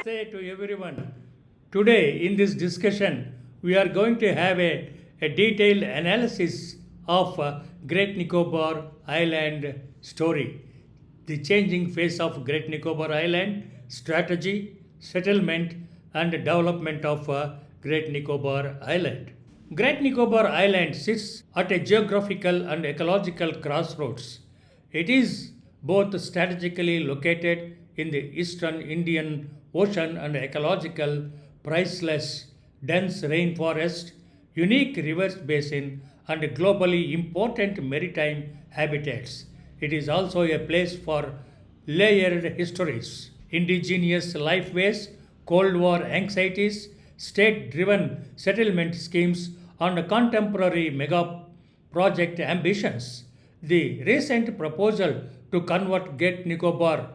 Namaste to everyone. Today, in this discussion, we are going to have a detailed analysis of Great Nicobar Island story, the changing face of Great Nicobar Island, strategy, settlement, and development of Great Nicobar Island. Great Nicobar Island sits at a geographical and ecological crossroads. It is both strategically located in the eastern Indian Ocean and ecological, priceless, dense rainforest, unique river basin, and globally important maritime habitats. It is also a place for layered histories, indigenous lifeways, Cold War anxieties, state driven settlement schemes, and contemporary mega project ambitions. The recent proposal to convert Great Nicobar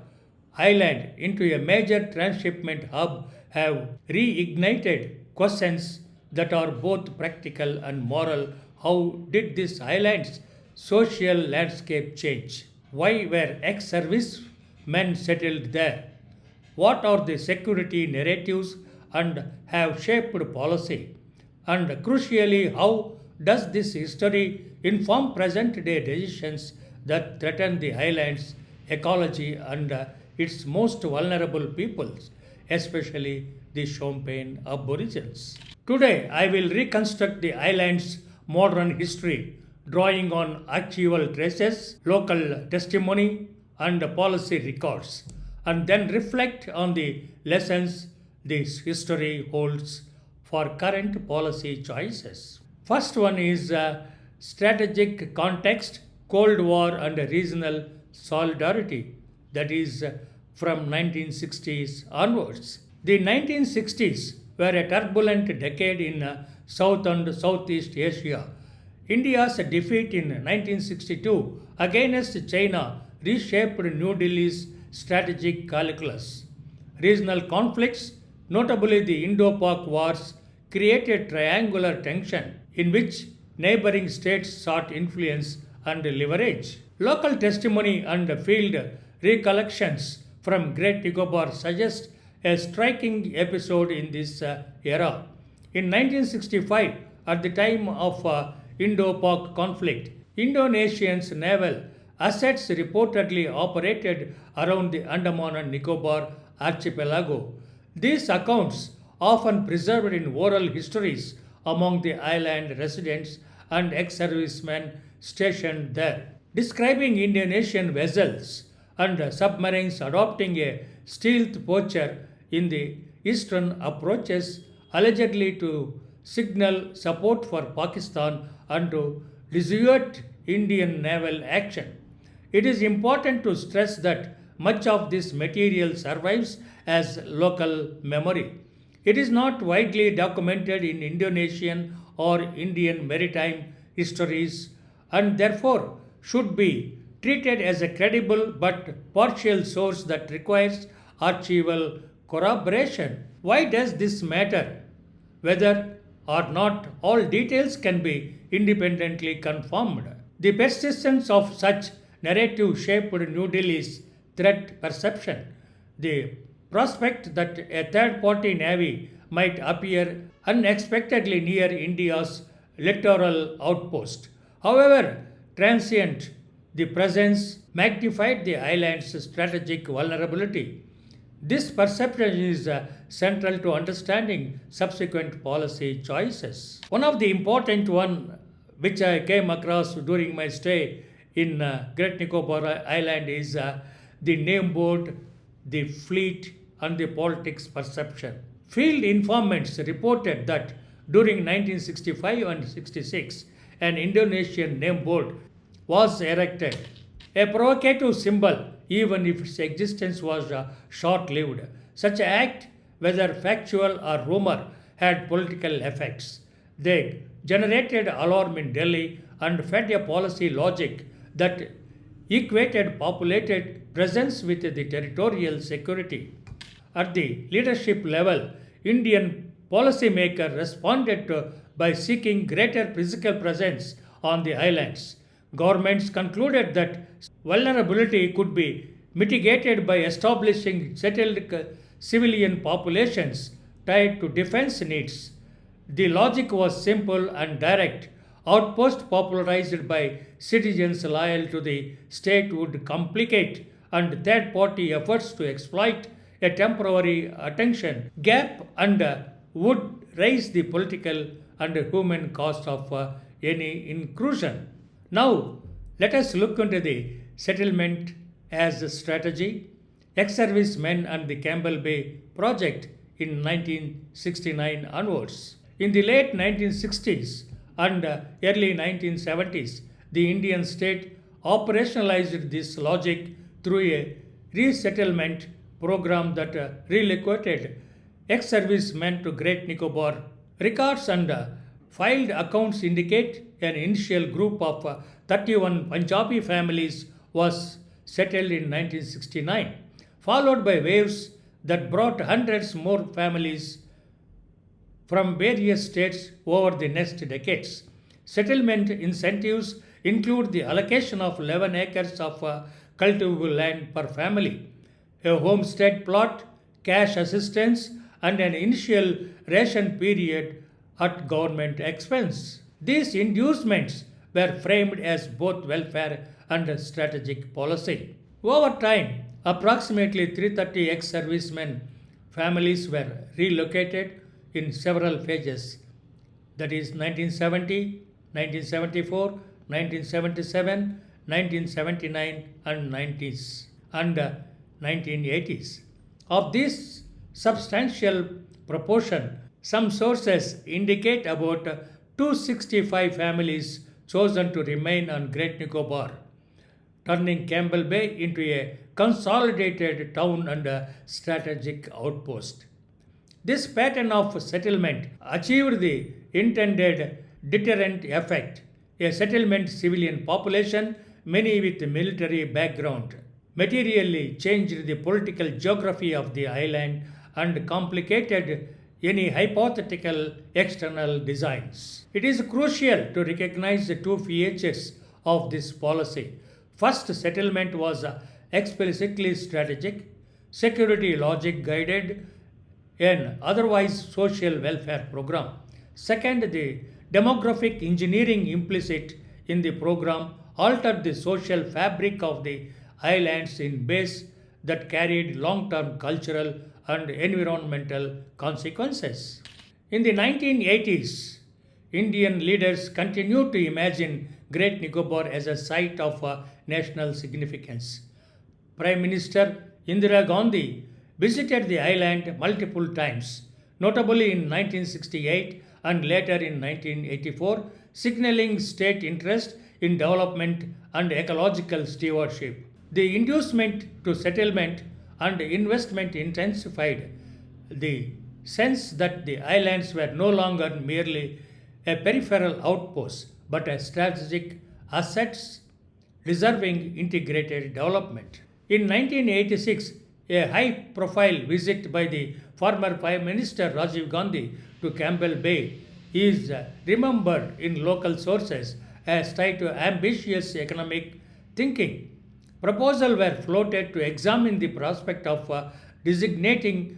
Island into a major transshipment hub have reignited questions that are both practical and moral. How did this island's social landscape change? Why were ex-servicemen settled there? What are the security narratives and have shaped policy? And crucially, how does this history inform present day decisions that threaten the island's ecology and its most vulnerable peoples, especially the Shompen aborigines? Today, I will reconstruct the island's modern history, drawing on actual traces, local testimony, and policy records, and then reflect on the lessons this history holds for current policy choices. First one is strategic context, Cold War and regional solidarity, that is from 1960s onwards. The 1960s were a turbulent decade in South and Southeast Asia. India's defeat in 1962 against China reshaped New Delhi's strategic calculus. Regional conflicts, notably the Indo-Pak wars, created triangular tension in which neighboring states sought influence and leverage. Local testimony and field recollections from Great Nicobar suggest a striking episode in this era. In 1965, at the time of Indo-Pak conflict, Indonesia's naval assets reportedly operated around the Andaman and Nicobar archipelago. These accounts, often preserved in oral histories among the island residents and ex-servicemen stationed there, describing Indonesian vessels and submarines adopting a stealth posture in the eastern approaches, allegedly to signal support for Pakistan and to dissuade Indian naval action. It is important to stress that much of this material survives as local memory. It is not widely documented in Indonesian or Indian maritime histories and therefore should be treated as a credible but partial source that requires archival corroboration. Why does this matter? Whether or not all details can be independently confirmed. The persistence of such narrative shaped New Delhi's threat perception. The prospect that a third party navy might appear unexpectedly near India's littoral outpost. However transient, the presence magnified the island's strategic vulnerability. This perception is central to understanding subsequent policy choices. One of the important one which I came across during my stay in Great Nicobar Island is the name board, the fleet, and the politics perception. Field informants reported that during 1965 and 66, an Indonesian name board was erected, a provocative symbol even if its existence was short-lived. Such an act, whether factual or rumor, had political effects. They generated alarm in Delhi and fed a policy logic that equated populated presence with the territorial security. At the leadership level, Indian policymakers responded by seeking greater physical presence on the islands. Governments concluded that vulnerability could be mitigated by establishing civilian populations tied to defense needs. The logic was simple and direct. Outposts popularized by citizens loyal to the state would complicate and third party efforts to exploit a temporary attention gap and would raise the political and human cost of any inclusion. Now, let us look into the settlement as a strategy. Ex-servicemen and the Campbell Bay project in 1969 onwards. In the late 1960s and early 1970s, the Indian state operationalized this logic through a resettlement program that relocated ex-servicemen to Great Nicobar. Records and filed accounts indicate an initial group of 31 Punjabi families was settled in 1969, followed by waves that brought hundreds more families from various states over the next decades. Settlement incentives include the allocation of 11 acres of cultivable land per family, a homestead plot, cash assistance, and an initial ration period at government expense. These inducements were framed as both welfare and strategic policy. Over time, approximately 330 ex-servicemen families were relocated in several phases, that is 1970, 1974, 1977, 1979 and 90s and 1980s. Of this substantial proportion, some sources indicate about 265 families chosen to remain on Great Nicobar, turning Campbell Bay into a consolidated town and a strategic outpost. This pattern of settlement achieved the intended deterrent effect. A settlement civilian population, many with military background, materially changed the political geography of the island and complicated any hypothetical external designs. It is crucial to recognize the two features of this policy. First, settlement was explicitly strategic, security logic guided an otherwise social welfare program. Second, the demographic engineering implicit in the program altered the social fabric of the islands in ways that carried long-term cultural and environmental consequences. In the 1980s, Indian leaders continued to imagine Great Nicobar as a site of national significance. Prime Minister Indira Gandhi visited the island multiple times, notably in 1968 and later in 1984, signaling state interest in development and ecological stewardship. The inducement to settlement and investment intensified the sense that the islands were no longer merely a peripheral outpost but a strategic assets deserving integrated development. In 1986, a high-profile visit by the former Prime Minister Rajiv Gandhi to Campbell Bay is remembered in local sources as tied to ambitious economic thinking. Proposals were floated to examine the prospect of designating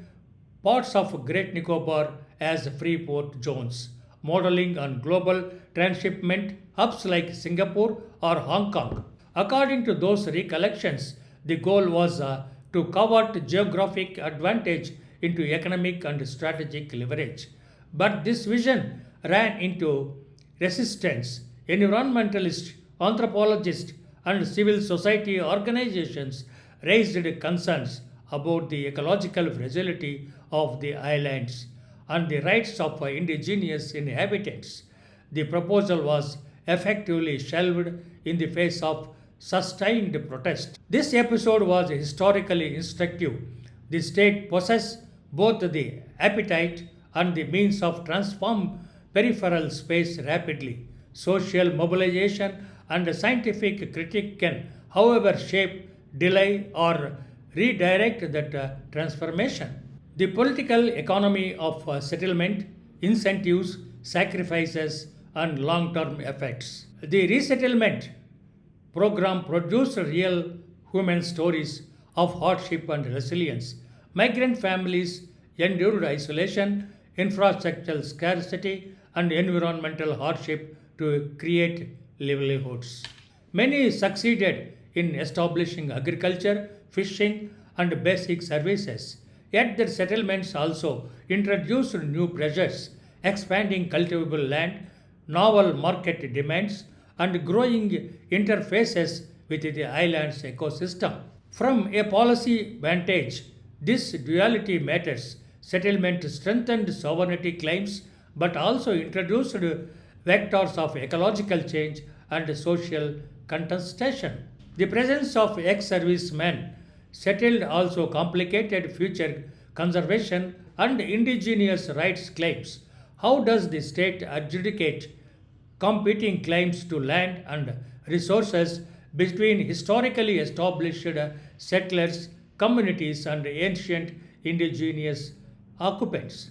parts of Great Nicobar as free port zones, modeling on global transshipment hubs like Singapore or Hong Kong. According to those recollections, the goal was to convert geographic advantage into economic and strategic leverage. But this vision ran into resistance. Environmentalists, anthropologists, and civil society organizations raised concerns about the ecological fragility of the islands and the rights of indigenous inhabitants. The proposal was effectively shelved in the face of sustained protest. This episode was historically instructive. The state possessed both the appetite and the means of transform peripheral space rapidly. Social mobilization and scientific critique can, however, shape, delay, or redirect that transformation. The political economy of settlement, incentives, sacrifices, and long term effects. The resettlement program produced real human stories of hardship and resilience, Migrant families endured isolation, infrastructural scarcity, and environmental hardship to create livelihoods. Many succeeded in establishing agriculture, fishing, and basic services. Yet their settlements also introduced new pressures, expanding cultivable land, novel market demands, and growing interfaces with the island's ecosystem. From a policy vantage, this duality matters. Settlement strengthened sovereignty claims but also introduced vectors of ecological change and social contestation. The presence of ex servicemen settled also complicated future conservation and indigenous rights claims. How does the state adjudicate competing claims to land and resources between historically established settlers, communities, and ancient indigenous occupants?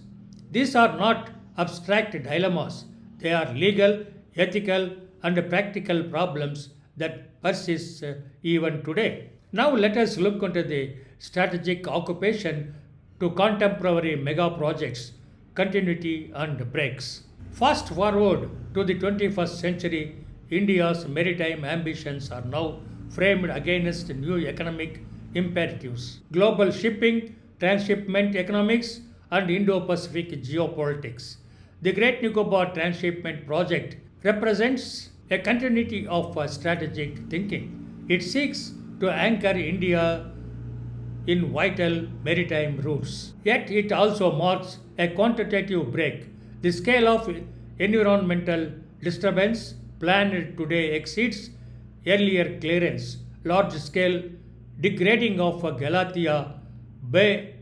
These are not abstract dilemmas, they are legal, ethical, and practical problems that persist even today. Now, let us look into the strategic occupation to contemporary mega projects, continuity, and breaks. Fast forward to the 21st century, India's maritime ambitions are now framed against new economic imperatives: global shipping, transshipment economics, and Indo Pacific geopolitics. The Great Nicobar Transshipment Project represents a continuity of strategic thinking. It seeks to anchor India in vital maritime routes. Yet it also marks a quantitative break. The scale of environmental disturbance planned today exceeds earlier clearance. Large scale degrading of Galatia Bay,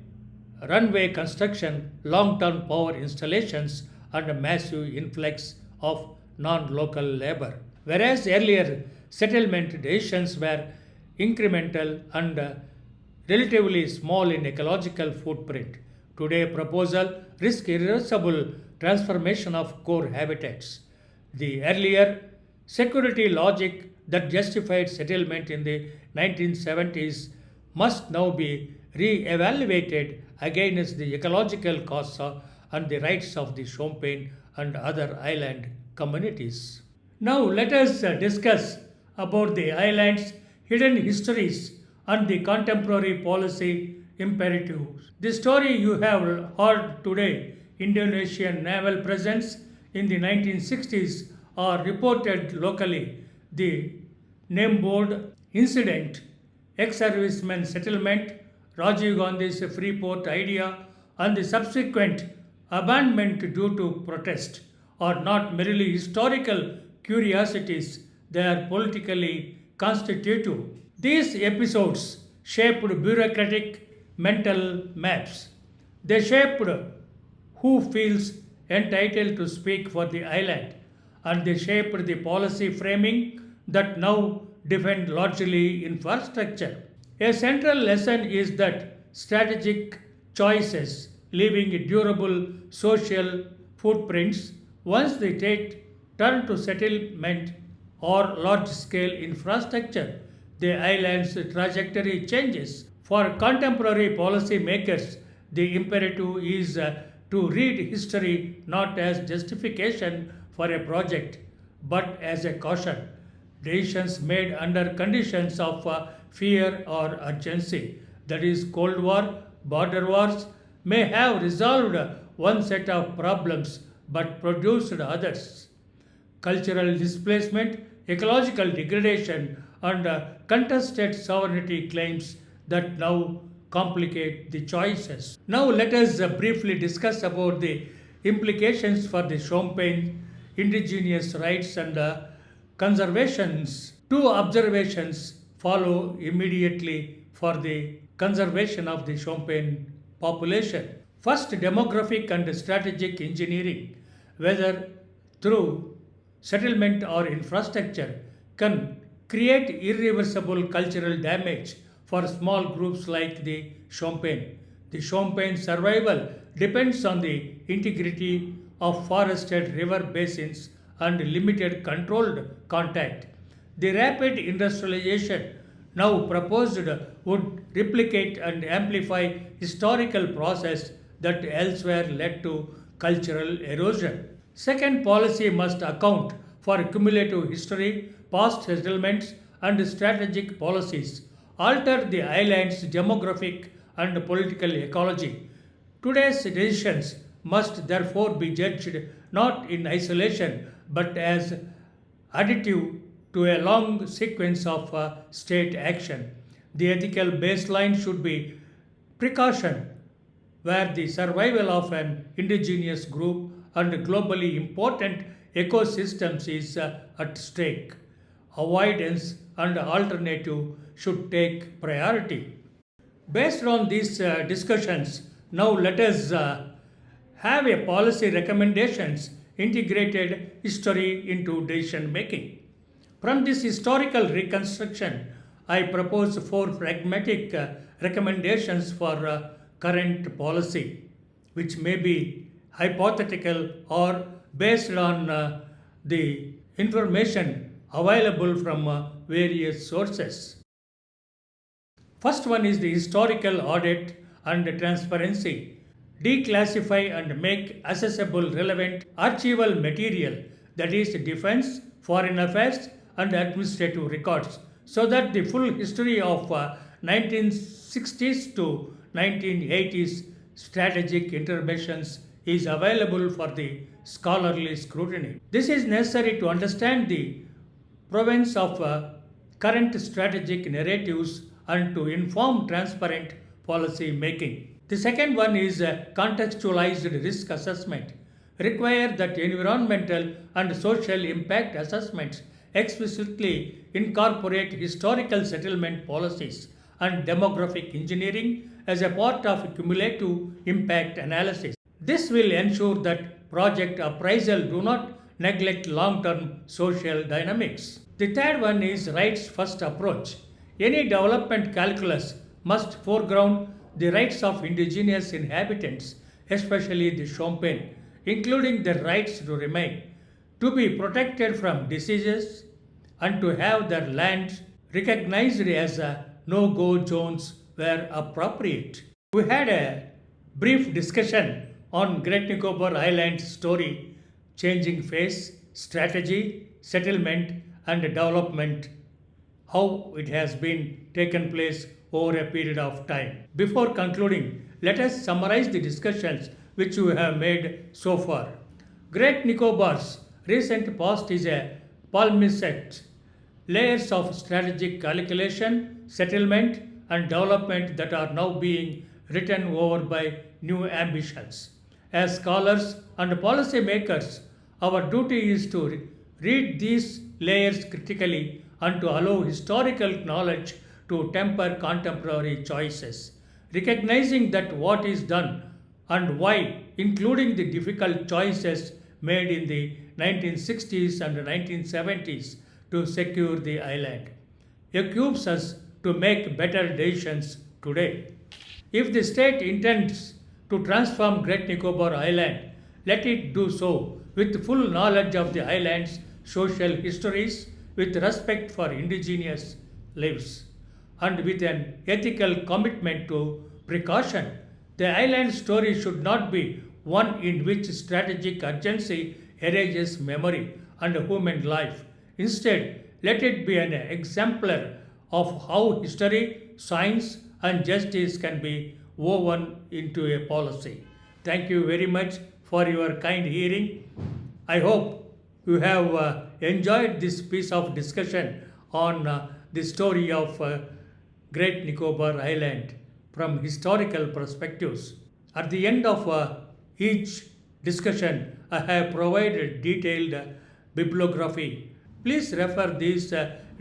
runway construction, long term power installations, and a massive influx of non local labor. Whereas earlier settlement decisions were incremental and relatively small in ecological footprint, today proposal risk irreversible transformation of core habitats. The earlier security logic that justified settlement in the 1970s must now be re-evaluated against the ecological costs and the rights of the Shompen and other island communities. Now let us discuss about the island's hidden histories and the contemporary policy imperatives. The story you have heard today, Indonesian naval presence in the 1960s, are reported locally. The name board incident, ex-servicemen settlement, Rajiv Gandhi's Freeport idea, and the subsequent abandonment due to protest are not merely historical curiosities, they are politically constitutive. These episodes shaped bureaucratic mental maps. They shaped who feels entitled to speak for the island, and they shaped the policy framing that now defend largely infrastructure. A central lesson is that strategic choices leaving durable social footprints once they take turn to settlement or large scale infrastructure, the island's trajectory changes. For contemporary policymakers, the imperative is to read history not as justification for a project but as a caution. Decisions made under conditions of fear or urgency, that is, Cold War, border wars, may have resolved one set of problems but produced others. Cultural displacement, ecological degradation, and contested sovereignty claims that now complicate the choices. Now let us briefly discuss about the implications for the Shompen indigenous rights and conservations. Two observations follow immediately for the conservation of the Shompen population. First, demographic and strategic engineering, whether through settlement or infrastructure, can create irreversible cultural damage for small groups like the Shompen. The Shompen survival depends on the integrity of forested river basins and limited controlled contact. The rapid industrialization now proposed would replicate and amplify historical process that elsewhere led to cultural erosion. Second, policy must account for cumulative history, past settlements, and strategic policies, alter the island's demographic and political ecology. Today's decisions must therefore be judged not in isolation but as additive to a long sequence of state action. The ethical baseline should be precaution, where the survival of an indigenous group and globally important ecosystems is at stake. Avoidance and alternative should take priority. Based on these discussions, now let us have a policy recommendations integrated history into decision making. From this historical reconstruction, I propose four pragmatic recommendations for current policy, which may be hypothetical or based on the information available from various sources. First one is the historical audit and transparency. Declassify and make accessible relevant archival material, that is defense, foreign affairs and administrative records, so that the full history of 1960s to 1980s strategic interventions is available for the scholarly scrutiny. This is necessary to understand the provenance of current strategic narratives and to inform transparent policy making. The second one is contextualized risk assessment. Require that environmental and social impact assessments explicitly incorporate historical settlement policies and demographic engineering as a part of cumulative impact analysis. This will ensure that project appraisal do not neglect long-term social dynamics. The third one is rights first approach. Any development calculus must foreground the rights of indigenous inhabitants, especially the Shompen, including their rights to remain, to be protected from diseases, and to have their lands recognized as no-go zones where appropriate. We had a brief discussion on Great Nicobar Island story, changing face, strategy, settlement, and development, how it has been taken place over a period of time. Before concluding, let us summarize the discussions which we have made so far. Great Nicobar's recent past is a palimpsest, layers of strategic calculation, settlement, and development that are now being written over by new ambitions. As scholars and policy makers, our duty is to read these layers critically and to allow historical knowledge to temper contemporary choices, recognizing that what is done and why, including the difficult choices made in the 1960s and 1970s to secure the island, equips us to make better decisions today. If the state intends to transform Great Nicobar Island, let it do so with full knowledge of the island's social histories, with respect for indigenous lives, and with an ethical commitment to precaution. The island story should not be one in which strategic urgency erases memory and human life. Instead, let it be an exemplar of how history, science, and justice can be woven into a policy. Thank you very much for your kind hearing. I hope you have enjoyed this piece of discussion on the story of Great Nicobar Island from historical perspectives. At the end of each discussion, I have provided detailed bibliography. Please refer these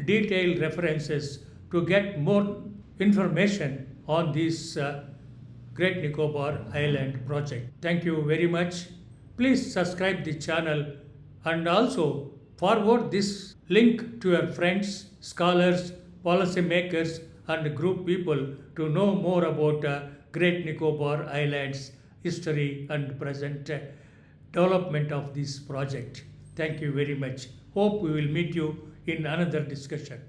detailed references to get more information on this Great Nicobar Island project. Thank you very much. Please subscribe the channel and also forward this link to your friends, scholars, policymakers, and group people to know more about Great Nicobar Islands history and present development of this project. Thank you very much. Hope we will meet you in another discussion.